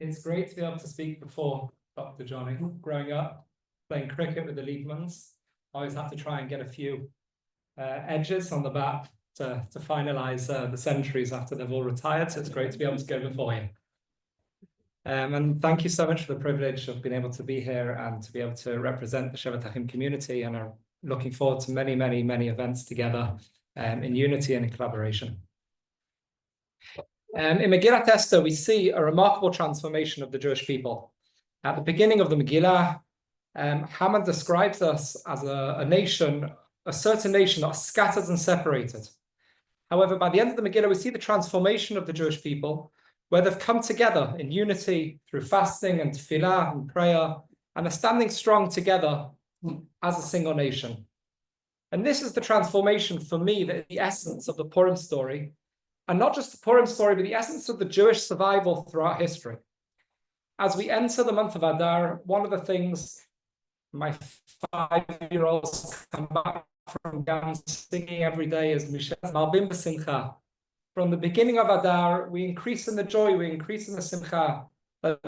It's great to be able to speak before Dr. Johnny. Growing up, playing cricket with the Liebmans, I always have to try and get a few edges on the bat to finalise the centuries after they've all retired. So it's great to be able to go before you. And thank you so much for the privilege of being able to be here and to be able to represent the Shevet Achim community, and are looking forward to many, many, many events together in unity and in collaboration. In Megillat Esther, we see a remarkable transformation of the Jewish people. At the beginning of the Megillah, Haman describes us as a nation, a certain nation that are scattered and separated. However, by the end of the Megillah, we see the transformation of the Jewish people, where they've come together in unity through fasting and tefillah and prayer, and are standing strong together as a single nation. And this is the transformation for me, that is the essence of the Purim story. And not just the Purim story, but the essence of the Jewish survival throughout history. As we enter the month of Adar, one of the things my 5-year-olds come back from Gam singing every day is Mishes Malbim B'Simcha. From the beginning of Adar, we increase in the joy, we increase in the Simcha that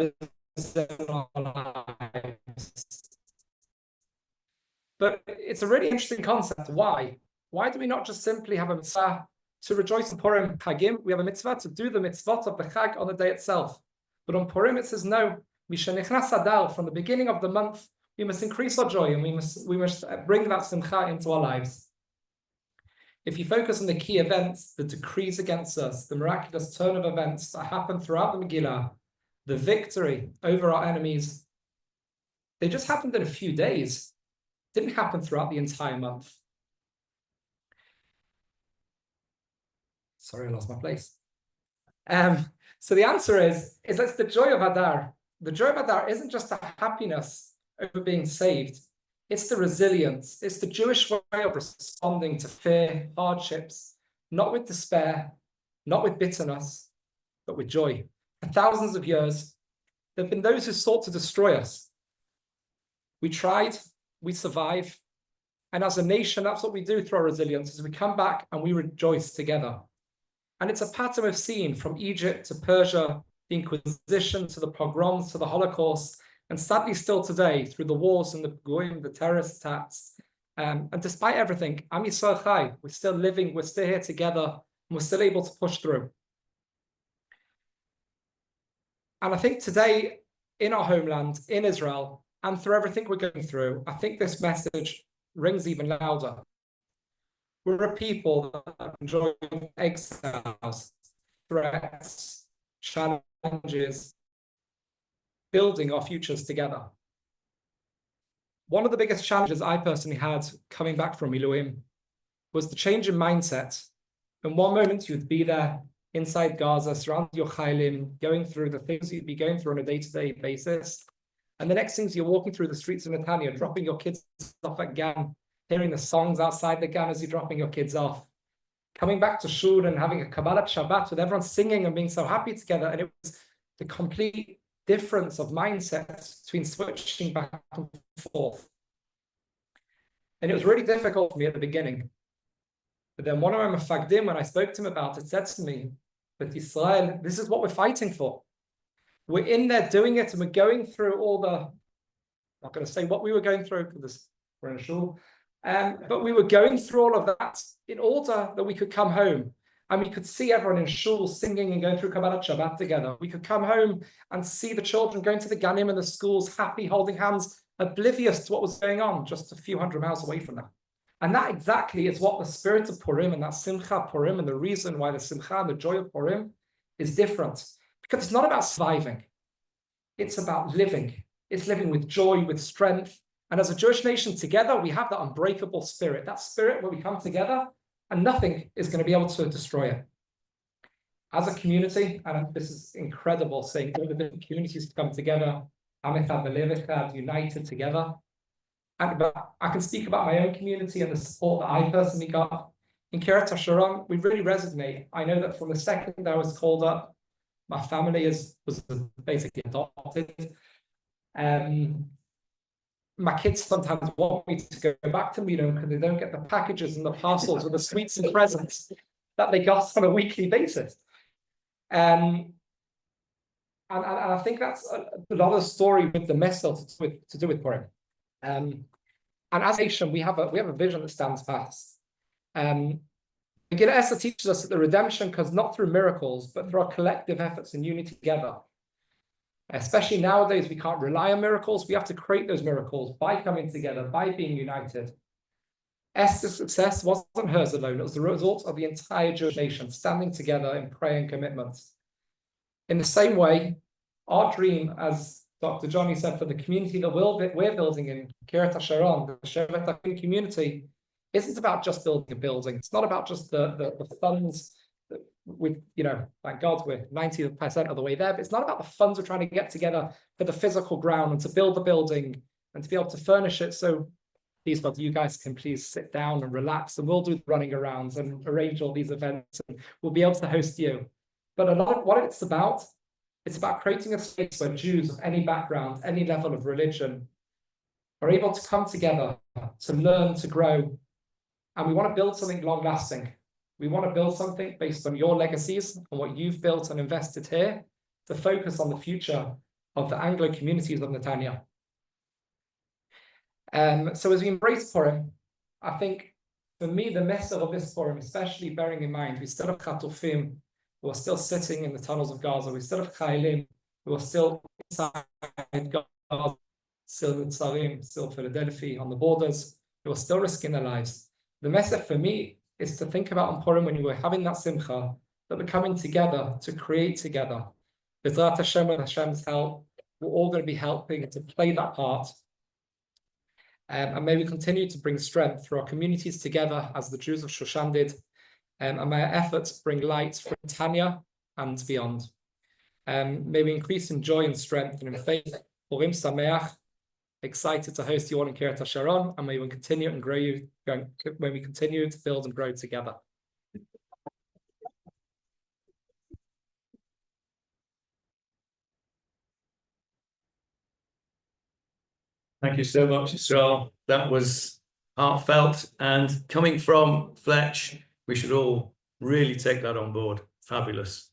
is in our lives. But it's a really interesting concept. Why? Why do we not just simply have a mitzvah to rejoice in Purim Chagim? We have a mitzvah to do the mitzvot of the Chag on the day itself. But on Purim it says no. Mishanichnas Adar, from the beginning of the month, we must increase our joy, and we must bring that simcha into our lives. If you focus on the key events, the decrees against us, the miraculous turn of events that happen throughout the Megillah, the victory over our enemies, they just happened in a few days. It didn't happen throughout the entire month. Sorry, I lost my place. So the answer is that's the joy of Adar. The joy of Adar isn't just the happiness over being saved. It's the resilience. It's the Jewish way of responding to fear, hardships, not with despair, not with bitterness, but with joy. For thousands of years, there have been those who sought to destroy us. We tried, we survived, and as a nation, that's what we do through our resilience, is we come back and we rejoice together. And it's a pattern we've seen from Egypt to Persia, the Inquisition to the pogroms to the Holocaust, and sadly still today through the wars and the goyim, the terrorist attacks. And despite everything, Am Yisrael Chai, we're still living, we're still here together, and we're still able to push through. And I think today, in our homeland, in Israel, and through everything we're going through, I think this message rings even louder. We're a people that are enjoying exiles, threats, challenges, building our futures together. One of the biggest challenges I personally had coming back from Miluim was the change in mindset. In one moment, you'd be there inside Gaza, surrounded your chaylim, going through the things you'd be going through on a day-to-day basis. And the next thing is you're walking through the streets of Netanya, dropping your kids off at Gan, hearing the songs outside the Gan as you're dropping your kids off. Coming back to Shul and having a Kabbalat Shabbat with everyone singing and being so happy together. And it was the complete difference of mindsets between switching back and forth. And it was really difficult for me at the beginning. But then one of my mafagdim, when I spoke to him about it, said to me, but Israel, this is what we're fighting for. We're in there doing it, and we're going through all the, I'm not going to say what we were going through because we're in a shul, but we were going through all of that in order that we could come home. And we could see everyone in shul singing and going through Kabbalat Shabbat together. We could come home and see the children going to the Ganim and the schools, happy, holding hands, oblivious to what was going on just a few hundred miles away from them. And that exactly is what the spirit of Purim and that Simcha Purim, and the reason why the Simcha and the joy of Purim is different. Because it's not about surviving. It's about living. It's living with joy, with strength. And as a Jewish nation together, we have that unbreakable spirit, that spirit where we come together and nothing is going to be able to destroy it. As a community, and this is incredible, seeing all the different communities come together, united together. And I can speak about my own community and the support that I personally got. In Kiryat HaSharon, we really resonate. I know that from the second I was called up, my family was basically adopted. My kids sometimes want me to go back to Milan because they don't get the packages and the parcels with the sweets and presents that they got on a weekly basis. And And I think that's a lot of the story with the Messel to do with Purim. And as a nation, we have a vision that stands fast. Megillah Esther teaches us that the redemption comes not through miracles, but through our collective efforts and unity together. Especially nowadays, we can't rely on miracles. We have to create those miracles by coming together, by being united. Esther's success wasn't hers alone. It was the result of the entire Jewish nation standing together in prayer and commitment. In the same way, our dream, as Dr. Johnny said, for the community that we're building in Kiryat HaSharon, the Shevet HaKin community, isn't about just building a building. It's not about just the funds. With, thank God we're 90% of the way there, but it's not about the funds we're trying to get together for the physical ground and to build the building and to be able to furnish it. So please, God, you guys can please sit down and relax, and we'll do the running arounds and arrange all these events, and we'll be able to host you. But a lot of what it's about creating a space where Jews of any background, any level of religion, are able to come together to learn, to grow. And we want to build something long-lasting. We want to build something based on your legacies and what you've built and invested here to focus on the future of the Anglo communities of Netanya. So as we embrace Purim, I think for me, the message of this Purim, especially bearing in mind, we still have Chatufim who are still sitting in the tunnels of Gaza. We still have Chaylim who are still inside Gaza, still in Tzarim, still Philadelphia on the borders, who are still risking their lives. The message for me is to think about on Purim when you were having that simcha, that we're coming together to create together. B'ezrat Hashem, with Hashem's help, we're all going to be helping to play that part. And may we continue to bring strength through our communities together as the Jews of Shushan did. And may our efforts bring light for Tanya and beyond. May we increase in joy and strength and in faith. Purim Sameach. Excited to host you all in Kiryat HaSharon, and may we continue and grow you, when we continue to build and grow together. Thank you so much, Yisrael. That was heartfelt, and coming from Fletcher, we should all really take that on board. Fabulous.